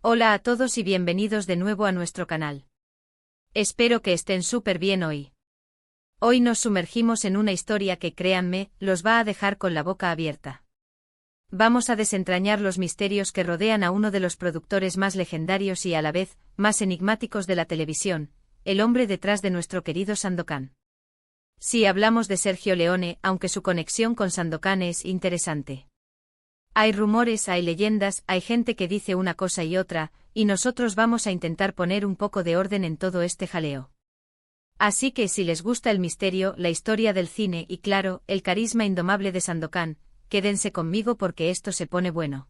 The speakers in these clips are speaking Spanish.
Hola a todos y bienvenidos de nuevo a nuestro canal. Espero que estén súper bien hoy. Hoy nos sumergimos en una historia que, créanme, los va a dejar con la boca abierta. Vamos a desentrañar los misterios que rodean a uno de los productores más legendarios y a la vez, más enigmáticos de la televisión, el hombre detrás de nuestro querido Sandokan. Sí, hablamos de Sergio Leone, aunque su conexión con Sandokan es interesante. Hay rumores, hay leyendas, hay gente que dice una cosa y otra, y nosotros vamos a intentar poner un poco de orden en todo este jaleo. Así que si les gusta el misterio, la historia del cine y claro, el carisma indomable de Sandokan, quédense conmigo porque esto se pone bueno.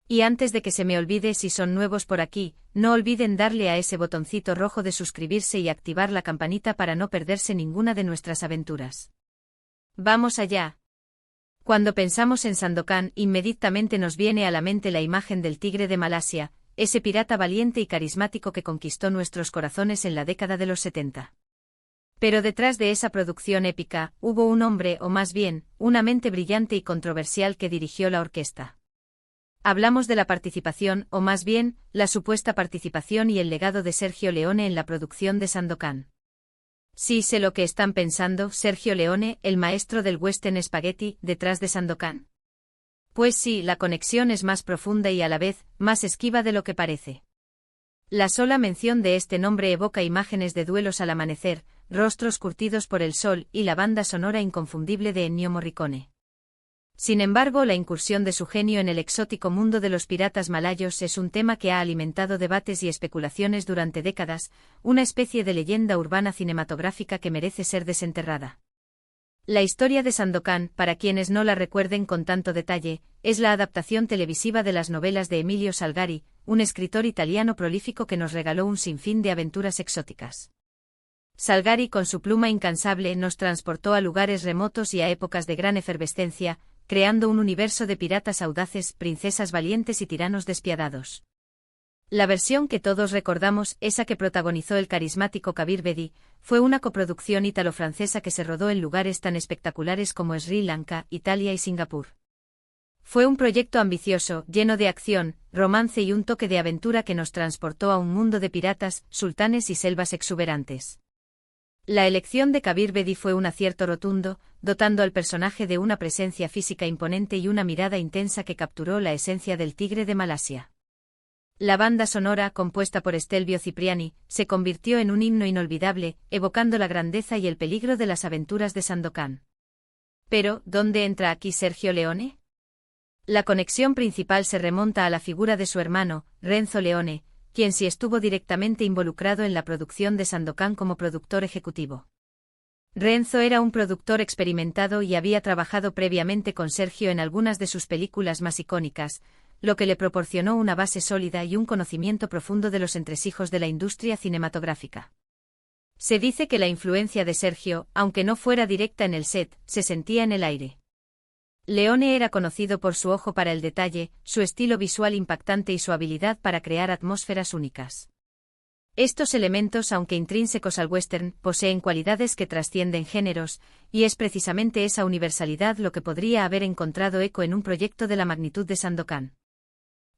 Y antes de que se me olvide, si son nuevos por aquí, no olviden darle a ese botoncito rojo de suscribirse y activar la campanita para no perderse ninguna de nuestras aventuras. ¡Vamos allá! Cuando pensamos en Sandokan, inmediatamente nos viene a la mente la imagen del tigre de Malasia, ese pirata valiente y carismático que conquistó nuestros corazones en la década de los 70. Pero detrás de esa producción épica, hubo un hombre, o más bien, una mente brillante y controversial que dirigió la orquesta. Hablamos de la participación, o más bien, la supuesta participación y el legado de Sergio Leone en la producción de Sandokan. Sí, sé lo que están pensando, Sergio Leone, el maestro del western spaghetti, detrás de Sandokan. Pues sí, la conexión es más profunda y a la vez, más esquiva de lo que parece. La sola mención de este nombre evoca imágenes de duelos al amanecer, rostros curtidos por el sol y la banda sonora inconfundible de Ennio Morricone. Sin embargo, la incursión de su genio en el exótico mundo de los piratas malayos es un tema que ha alimentado debates y especulaciones durante décadas, una especie de leyenda urbana cinematográfica que merece ser desenterrada. La historia de Sandokan, para quienes no la recuerden con tanto detalle, es la adaptación televisiva de las novelas de Emilio Salgari, un escritor italiano prolífico que nos regaló un sinfín de aventuras exóticas. Salgari, con su pluma incansable, nos transportó a lugares remotos y a épocas de gran efervescencia, creando un universo de piratas audaces, princesas valientes y tiranos despiadados. La versión que todos recordamos, esa que protagonizó el carismático Kabir Bedi, fue una coproducción ítalo-francesa que se rodó en lugares tan espectaculares como Sri Lanka, Italia y Singapur. Fue un proyecto ambicioso, lleno de acción, romance y un toque de aventura que nos transportó a un mundo de piratas, sultanes y selvas exuberantes. La elección de Kabir Bedi fue un acierto rotundo, dotando al personaje de una presencia física imponente y una mirada intensa que capturó la esencia del tigre de Malasia. La banda sonora, compuesta por Stelvio Cipriani, se convirtió en un himno inolvidable, evocando la grandeza y el peligro de las aventuras de Sandokan. Pero, ¿dónde entra aquí Sergio Leone? La conexión principal se remonta a la figura de su hermano, Renzo Leone, quien sí estuvo directamente involucrado en la producción de Sandokan como productor ejecutivo. Renzo era un productor experimentado y había trabajado previamente con Sergio en algunas de sus películas más icónicas, lo que le proporcionó una base sólida y un conocimiento profundo de los entresijos de la industria cinematográfica. Se dice que la influencia de Sergio, aunque no fuera directa en el set, se sentía en el aire. Leone era conocido por su ojo para el detalle, su estilo visual impactante y su habilidad para crear atmósferas únicas. Estos elementos, aunque intrínsecos al western, poseen cualidades que trascienden géneros, y es precisamente esa universalidad lo que podría haber encontrado eco en un proyecto de la magnitud de Sandokan.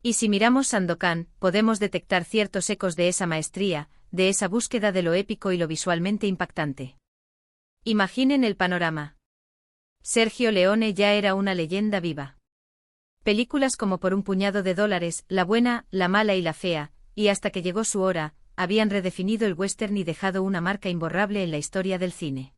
Y si miramos Sandokan, podemos detectar ciertos ecos de esa maestría, de esa búsqueda de lo épico y lo visualmente impactante. Imaginen el panorama. Sergio Leone ya era una leyenda viva. Películas como Por un puñado de dólares, La buena, la mala y la fea, y Hasta que llegó su hora, habían redefinido el western y dejado una marca imborrable en la historia del cine.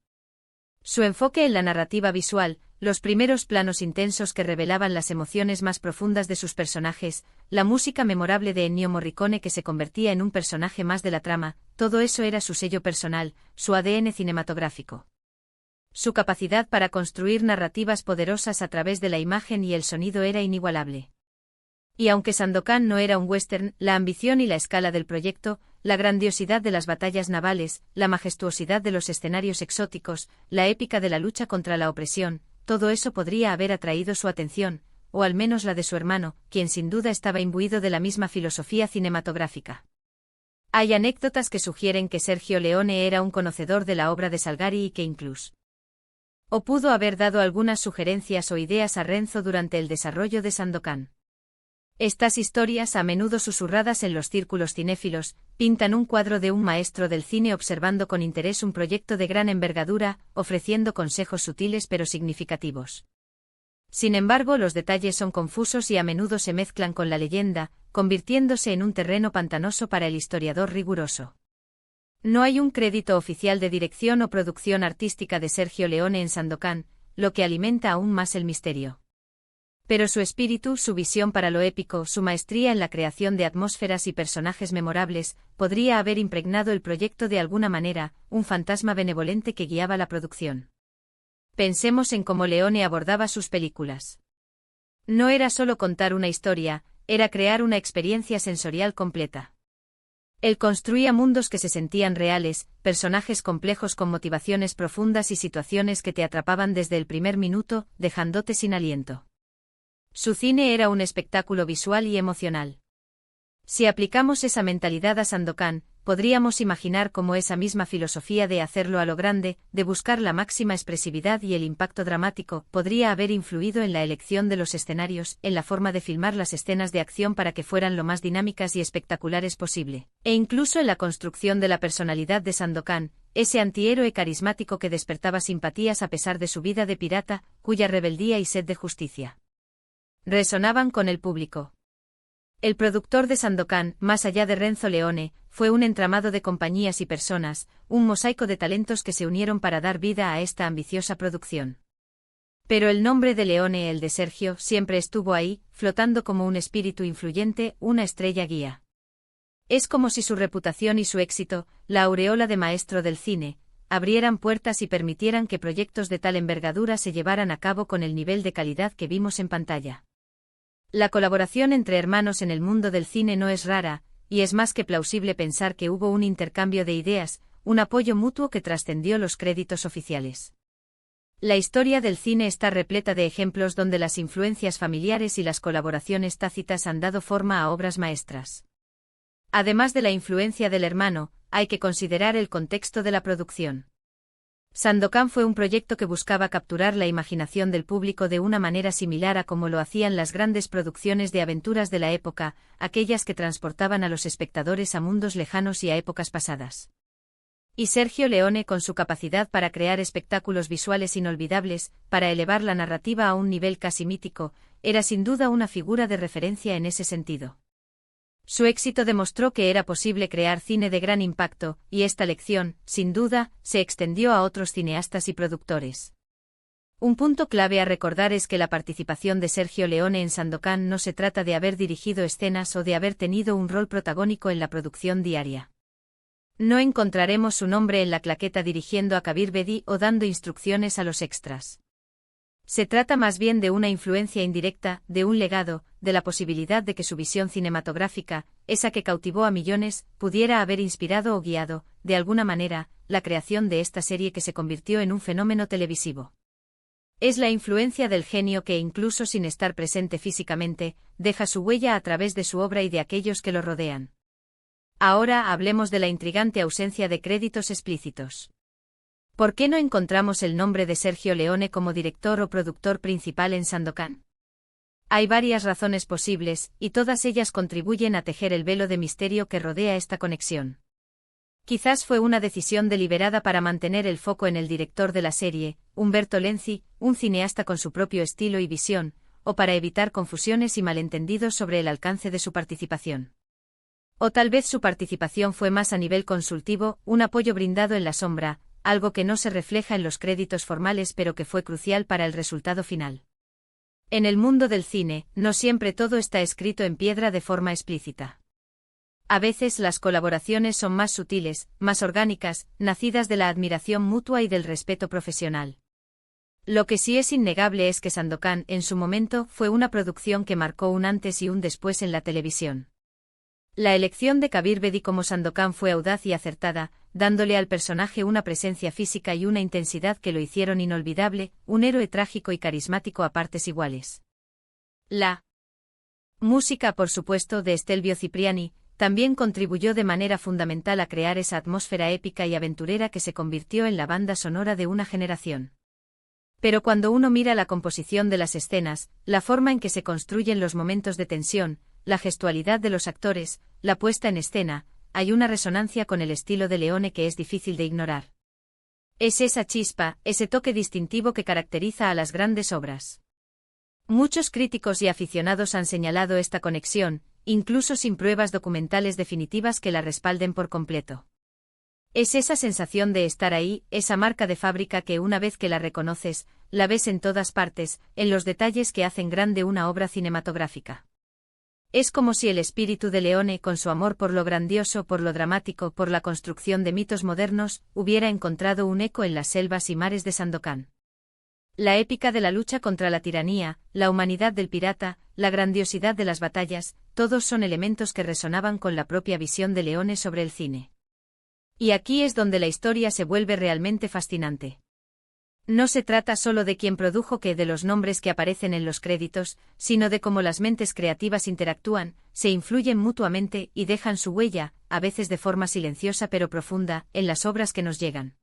Su enfoque en la narrativa visual, los primeros planos intensos que revelaban las emociones más profundas de sus personajes, la música memorable de Ennio Morricone que se convertía en un personaje más de la trama, todo eso era su sello personal, su ADN cinematográfico. Su capacidad para construir narrativas poderosas a través de la imagen y el sonido era inigualable. Y aunque Sandokan no era un western, la ambición y la escala del proyecto, la grandiosidad de las batallas navales, la majestuosidad de los escenarios exóticos, la épica de la lucha contra la opresión, todo eso podría haber atraído su atención, o al menos la de su hermano, quien sin duda estaba imbuido de la misma filosofía cinematográfica. Hay anécdotas que sugieren que Sergio Leone era un conocedor de la obra de Salgari y que incluso pudo haber dado algunas sugerencias o ideas a Renzo durante el desarrollo de Sandokan. Estas historias, a menudo susurradas en los círculos cinéfilos, pintan un cuadro de un maestro del cine observando con interés un proyecto de gran envergadura, ofreciendo consejos sutiles pero significativos. Sin embargo, los detalles son confusos y a menudo se mezclan con la leyenda, convirtiéndose en un terreno pantanoso para el historiador riguroso. No hay un crédito oficial de dirección o producción artística de Sergio Leone en Sandokan, lo que alimenta aún más el misterio. Pero su espíritu, su visión para lo épico, su maestría en la creación de atmósferas y personajes memorables, podría haber impregnado el proyecto de alguna manera, un fantasma benevolente que guiaba la producción. Pensemos en cómo Leone abordaba sus películas. No era solo contar una historia, era crear una experiencia sensorial completa. Él construía mundos que se sentían reales, personajes complejos con motivaciones profundas y situaciones que te atrapaban desde el primer minuto, dejándote sin aliento. Su cine era un espectáculo visual y emocional. Si aplicamos esa mentalidad a Sandokan, podríamos imaginar cómo esa misma filosofía de hacerlo a lo grande, de buscar la máxima expresividad y el impacto dramático, podría haber influido en la elección de los escenarios, en la forma de filmar las escenas de acción para que fueran lo más dinámicas y espectaculares posible, e incluso en la construcción de la personalidad de Sandokan, ese antihéroe carismático que despertaba simpatías a pesar de su vida de pirata, cuya rebeldía y sed de justicia resonaban con el público. El productor de Sandokan, más allá de Renzo Leone, fue un entramado de compañías y personas, un mosaico de talentos que se unieron para dar vida a esta ambiciosa producción. Pero el nombre de Leone, el de Sergio, siempre estuvo ahí, flotando como un espíritu influyente, una estrella guía. Es como si su reputación y su éxito, la aureola de maestro del cine, abrieran puertas y permitieran que proyectos de tal envergadura se llevaran a cabo con el nivel de calidad que vimos en pantalla. La colaboración entre hermanos en el mundo del cine no es rara, y es más que plausible pensar que hubo un intercambio de ideas, un apoyo mutuo que trascendió los créditos oficiales. La historia del cine está repleta de ejemplos donde las influencias familiares y las colaboraciones tácitas han dado forma a obras maestras. Además de la influencia del hermano, hay que considerar el contexto de la producción. Sandokan fue un proyecto que buscaba capturar la imaginación del público de una manera similar a como lo hacían las grandes producciones de aventuras de la época, aquellas que transportaban a los espectadores a mundos lejanos y a épocas pasadas. Y Sergio Leone, con su capacidad para crear espectáculos visuales inolvidables, para elevar la narrativa a un nivel casi mítico, era sin duda una figura de referencia en ese sentido. Su éxito demostró que era posible crear cine de gran impacto, y esta lección, sin duda, se extendió a otros cineastas y productores. Un punto clave a recordar es que la participación de Sergio Leone en Sandokan no se trata de haber dirigido escenas o de haber tenido un rol protagónico en la producción diaria. No encontraremos su nombre en la claqueta dirigiendo a Kabir Bedi o dando instrucciones a los extras. Se trata más bien de una influencia indirecta, de un legado, de la posibilidad de que su visión cinematográfica, esa que cautivó a millones, pudiera haber inspirado o guiado, de alguna manera, la creación de esta serie que se convirtió en un fenómeno televisivo. Es la influencia del genio que, incluso sin estar presente físicamente, deja su huella a través de su obra y de aquellos que lo rodean. Ahora hablemos de la intrigante ausencia de créditos explícitos. ¿Por qué no encontramos el nombre de Sergio Leone como director o productor principal en Sandokan? Hay varias razones posibles, y todas ellas contribuyen a tejer el velo de misterio que rodea esta conexión. Quizás fue una decisión deliberada para mantener el foco en el director de la serie, Umberto Lenzi, un cineasta con su propio estilo y visión, o para evitar confusiones y malentendidos sobre el alcance de su participación. O tal vez su participación fue más a nivel consultivo, un apoyo brindado en la sombra, algo que no se refleja en los créditos formales pero que fue crucial para el resultado final. En el mundo del cine, no siempre todo está escrito en piedra de forma explícita. A veces las colaboraciones son más sutiles, más orgánicas, nacidas de la admiración mutua y del respeto profesional. Lo que sí es innegable es que Sandokan, en su momento, fue una producción que marcó un antes y un después en la televisión. La elección de Kabir Bedi como Sandokan fue audaz y acertada, dándole al personaje una presencia física y una intensidad que lo hicieron inolvidable, un héroe trágico y carismático a partes iguales. La música, por supuesto, de Stelvio Cipriani, también contribuyó de manera fundamental a crear esa atmósfera épica y aventurera que se convirtió en la banda sonora de una generación. Pero cuando uno mira la composición de las escenas, la forma en que se construyen los momentos de tensión, la gestualidad de los actores, la puesta en escena, hay una resonancia con el estilo de Leone que es difícil de ignorar. Es esa chispa, ese toque distintivo que caracteriza a las grandes obras. Muchos críticos y aficionados han señalado esta conexión, incluso sin pruebas documentales definitivas que la respalden por completo. Es esa sensación de estar ahí, esa marca de fábrica que una vez que la reconoces, la ves en todas partes, en los detalles que hacen grande una obra cinematográfica. Es como si el espíritu de Leone, con su amor por lo grandioso, por lo dramático, por la construcción de mitos modernos, hubiera encontrado un eco en las selvas y mares de Sandokan. La épica de la lucha contra la tiranía, la humanidad del pirata, la grandiosidad de las batallas, todos son elementos que resonaban con la propia visión de Leone sobre el cine. Y aquí es donde la historia se vuelve realmente fascinante. No se trata solo de quién produjo que de los nombres que aparecen en los créditos, sino de cómo las mentes creativas interactúan, se influyen mutuamente y dejan su huella, a veces de forma silenciosa pero profunda, en las obras que nos llegan.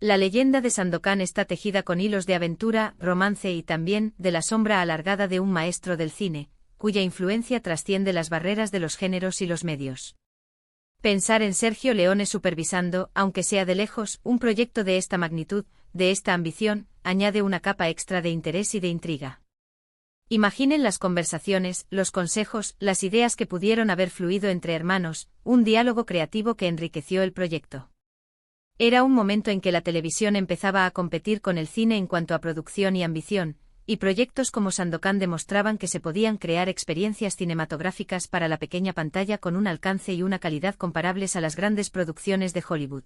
La leyenda de Sandokan está tejida con hilos de aventura, romance y también de la sombra alargada de un maestro del cine, cuya influencia trasciende las barreras de los géneros y los medios. Pensar en Sergio Leone supervisando, aunque sea de lejos, un proyecto de esta magnitud, de esta ambición, añade una capa extra de interés y de intriga. Imaginen las conversaciones, los consejos, las ideas que pudieron haber fluido entre hermanos, un diálogo creativo que enriqueció el proyecto. Era un momento en que la televisión empezaba a competir con el cine en cuanto a producción y ambición, y proyectos como Sandokan demostraban que se podían crear experiencias cinematográficas para la pequeña pantalla con un alcance y una calidad comparables a las grandes producciones de Hollywood.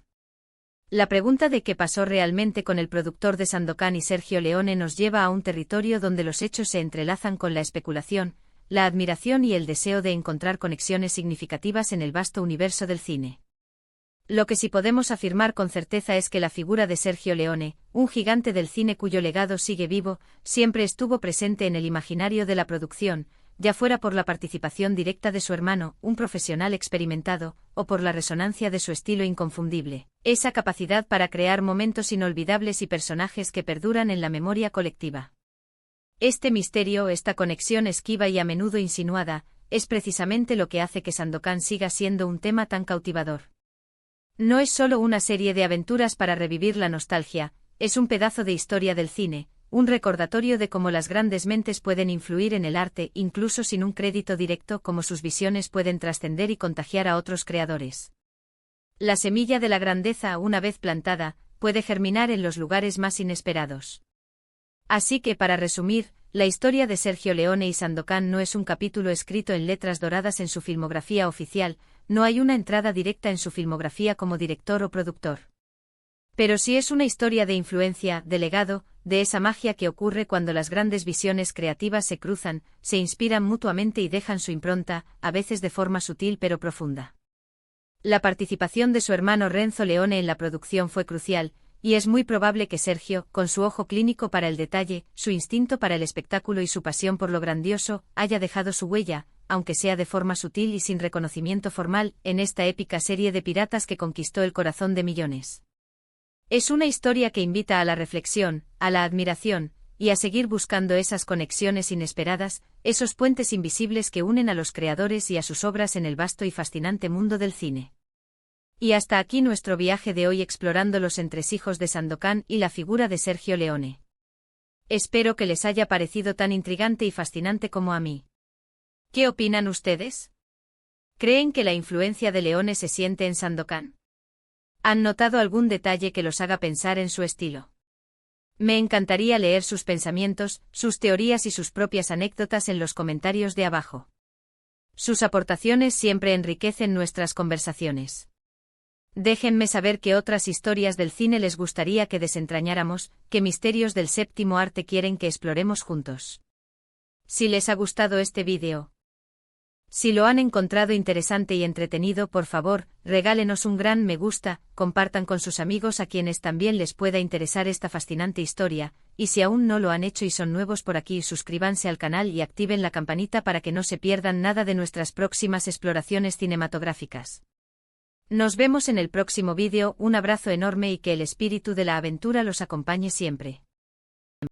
La pregunta de qué pasó realmente con el productor de Sandokan y Sergio Leone nos lleva a un territorio donde los hechos se entrelazan con la especulación, la admiración y el deseo de encontrar conexiones significativas en el vasto universo del cine. Lo que sí podemos afirmar con certeza es que la figura de Sergio Leone, un gigante del cine cuyo legado sigue vivo, siempre estuvo presente en el imaginario de la producción, ya fuera por la participación directa de su hermano, un profesional experimentado, o por la resonancia de su estilo inconfundible, esa capacidad para crear momentos inolvidables y personajes que perduran en la memoria colectiva. Este misterio, esta conexión esquiva y a menudo insinuada, es precisamente lo que hace que Sandokan siga siendo un tema tan cautivador. No es solo una serie de aventuras para revivir la nostalgia, es un pedazo de historia del cine, un recordatorio de cómo las grandes mentes pueden influir en el arte incluso sin un crédito directo, cómo sus visiones pueden trascender y contagiar a otros creadores. La semilla de la grandeza, una vez plantada, puede germinar en los lugares más inesperados. Así que, para resumir, la historia de Sergio Leone y Sandokan no es un capítulo escrito en letras doradas en su filmografía oficial, no hay una entrada directa en su filmografía como director o productor. Pero sí es una historia de influencia, de legado, de esa magia que ocurre cuando las grandes visiones creativas se cruzan, se inspiran mutuamente y dejan su impronta, a veces de forma sutil pero profunda. La participación de su hermano Renzo Leone en la producción fue crucial, y es muy probable que Sergio, con su ojo clínico para el detalle, su instinto para el espectáculo y su pasión por lo grandioso, haya dejado su huella, aunque sea de forma sutil y sin reconocimiento formal, en esta épica serie de piratas que conquistó el corazón de millones. Es una historia que invita a la reflexión, a la admiración, y a seguir buscando esas conexiones inesperadas, esos puentes invisibles que unen a los creadores y a sus obras en el vasto y fascinante mundo del cine. Y hasta aquí nuestro viaje de hoy explorando los entresijos de Sandokan y la figura de Sergio Leone. Espero que les haya parecido tan intrigante y fascinante como a mí. ¿Qué opinan ustedes? ¿Creen que la influencia de Leone se siente en Sandokan? ¿Han notado algún detalle que los haga pensar en su estilo? Me encantaría leer sus pensamientos, sus teorías y sus propias anécdotas en los comentarios de abajo. Sus aportaciones siempre enriquecen nuestras conversaciones. Déjenme saber qué otras historias del cine les gustaría que desentrañáramos, qué misterios del séptimo arte quieren que exploremos juntos. Si les ha gustado este vídeo, si lo han encontrado interesante y entretenido, por favor, regálenos un gran me gusta, compartan con sus amigos a quienes también les pueda interesar esta fascinante historia, y si aún no lo han hecho y son nuevos por aquí, suscríbanse al canal y activen la campanita para que no se pierdan nada de nuestras próximas exploraciones cinematográficas. Nos vemos en el próximo vídeo, un abrazo enorme y que el espíritu de la aventura los acompañe siempre.